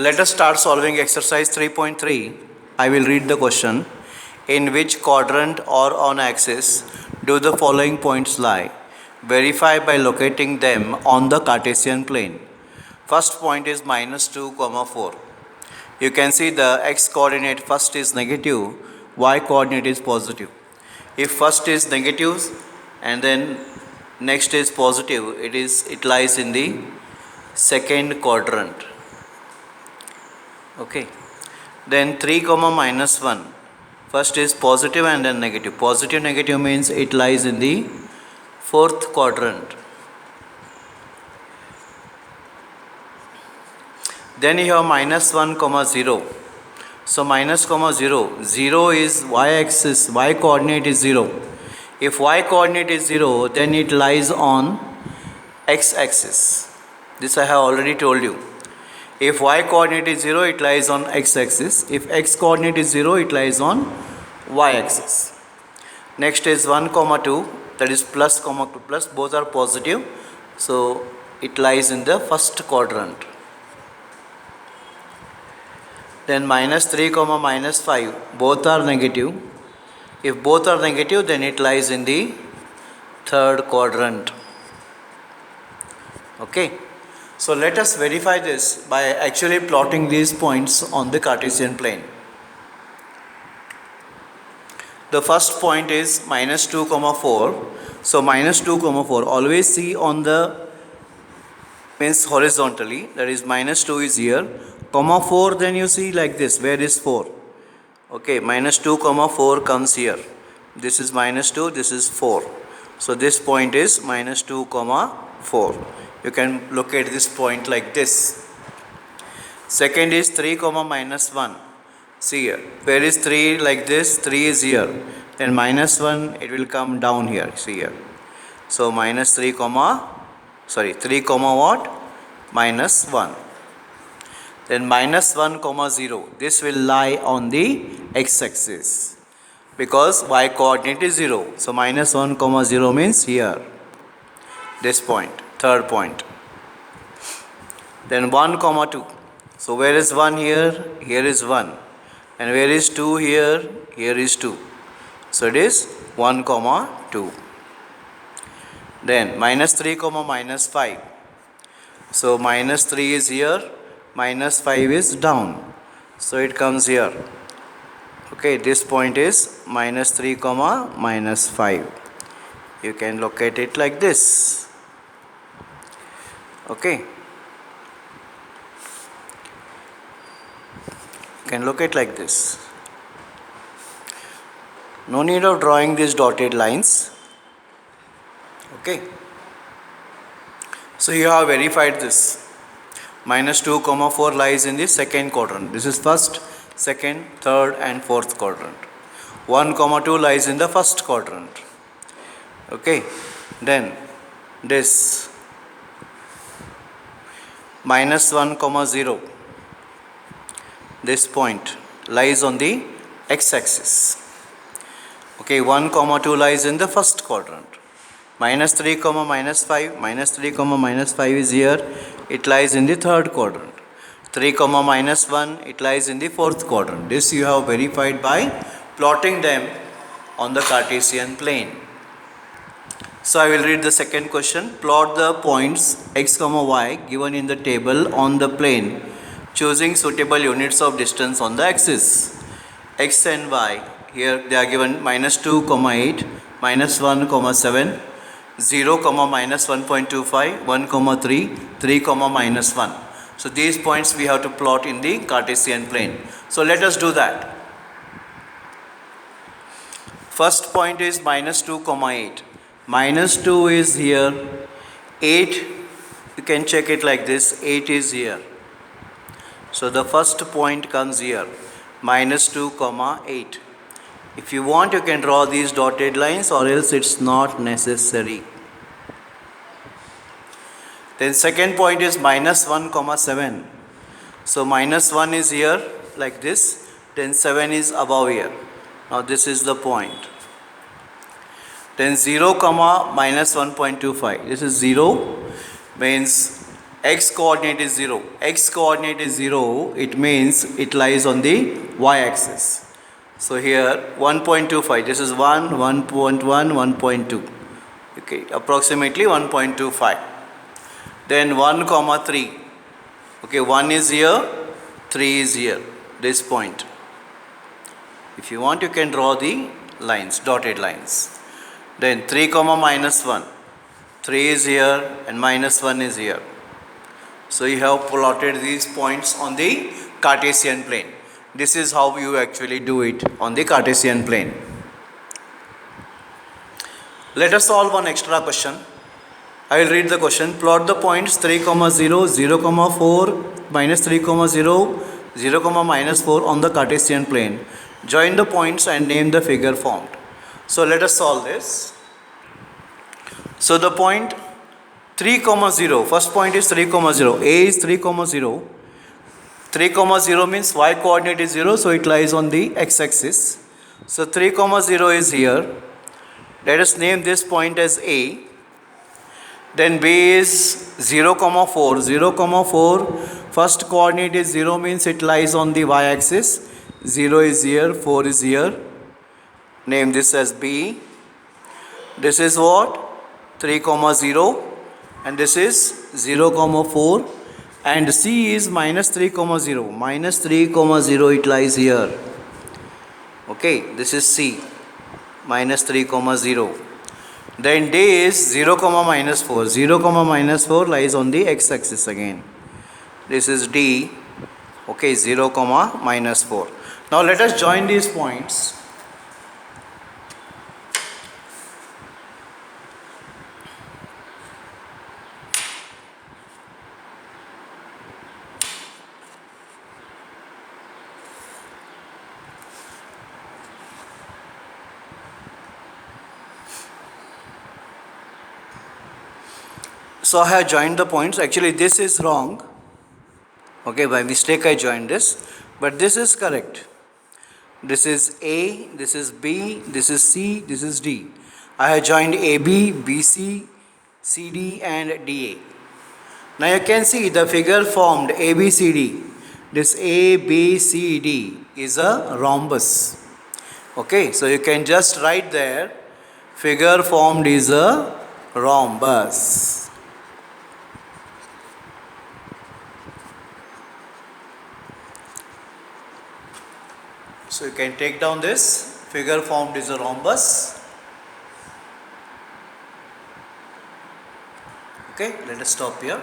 Let us start solving exercise 3.3. I will read the question. In which quadrant or on axis do the following points lie? Verify by locating them on the Cartesian plane. First point is minus 2, 4. You can see the x coordinate first is negative, y coordinate is positive. If first is negative and then next is positive, it lies in the second quadrant. Okay. Then 3, minus 1. First is positive and then negative. Positive, negative means it lies in the fourth quadrant. Then you have minus 1, 0. So minus 0. 0 is y-axis, y coordinate is 0. If y coordinate is 0, then it lies on x-axis. This I have already told you. If y coordinate is 0, it lies on x-axis. If x coordinate is 0, it lies on y-axis. Next is 1, 2, that is plus, plus, both are positive. So it lies in the first quadrant. Then minus 3, minus 5, both are negative. If both are negative, then it lies in the third quadrant. Okay. So let us verify this by actually plotting these points on the Cartesian plane. The first point is minus 2, 4. So minus 2, 4. Always see on the means horizontally. That is minus 2 is here. 4, then you see like this. Where is 4? Okay, minus 2, 4 comes here. This is minus 2, this is 4. So this point is minus 2, 4. You can locate this point like this. Second is 3, minus 1. See here. Where is 3 like this? 3 is here. Then minus 1, it will come down here. See here. So minus 3, 3, what? Minus 1. Then minus 1, 0. This will lie on the x-axis. Because y coordinate is 0. So minus 1, 0 means here. This point. Third point. Then 1, 2. So where is 1 here? Here is 1. And where is 2 here? Here is 2. So it is 1, 2. Then minus 3, minus 5. So minus 3 is here. Minus 5 is down. So it comes here. Okay, this point is minus 3, minus 5. You can locate it like this. Okay. You can locate like this. No need of drawing these dotted lines. Okay. So you have verified this. Minus 2, 4 lies in the second quadrant. This is first, second, third and fourth quadrant. 1, 2 lies in the first quadrant. Okay. Then this minus 1, 0. This point lies on the x-axis. Okay, 1, 2 lies in the first quadrant. Minus 3, minus 5. Minus 3, minus 5 is here. It lies in the third quadrant. 3, minus 1. It lies in the fourth quadrant. This you have verified by plotting them on the Cartesian plane. So I will read the second question. Plot the points x, y given in the table on the plane, choosing suitable units of distance on the axis. X and y, here they are given minus 2, 8, minus 1, 7, 0, minus 1.25, 1, 3, 3, minus 1. So these points we have to plot in the Cartesian plane. So let us do that. First point is minus 2, 8. Minus 2 is here. 8, you can check it like this. 8 is here. So the first point comes here. Minus 2, 8. If you want, you can draw these dotted lines, or else it's not necessary. Then second point is minus 1, 7. So minus 1 is here like this. Then 7 is above here. Now this is the point. Then 0, minus 1.25. This is 0 means X coordinate is 0. X coordinate is 0, it means it lies on the y axis. So here 1.25, this is 1, 1.1, 1.2. Okay, approximately 1.25. Then 1 comma 3. Okay, 1 is here, 3 is here, this point. If you want, you can draw the lines, dotted lines. Then 3 comma minus 1. 3 is here and minus 1 is here. So you have plotted these points on the Cartesian plane. This is how you actually do it on the Cartesian plane. Let us solve one extra question. I will read the question. Plot the points 3, 0, 0, 4, minus 3, 0, 0, minus 4 on the Cartesian plane. Join the points and name the figure formed. So let us solve this. So the point 3, 0, first point is 3, 0. A is 3, 0. 3, 0 means y coordinate is 0, so it lies on the x-axis. So 3, 0 is here. Let us name this point as A. Then B is 0, 4. 0, 4, first coordinate is 0 means it lies on the y-axis. 0 is here, 4 is here. Name this as B. This is what? 3, 0. And this is 0, 4. And C is minus 3, 0. Minus 3, 0, it lies here. Okay, this is C. Minus 3, 0. Then D is 0, minus 4. 0, minus 4 lies on the x-axis again. This is D. Okay, 0, minus 4. Now let us join these points. So I have joined the points. Actually this is wrong. Okay, by mistake I joined this. But this is correct. This is A, this is B, this is C, this is D. I have joined AB, BC, CD and DA. Now you can see the figure formed ABCD. This ABCD is a rhombus. Okay, so you can just write there, figure formed is a rhombus. So you can take down this, figure formed is a rhombus. Okay, let us stop here.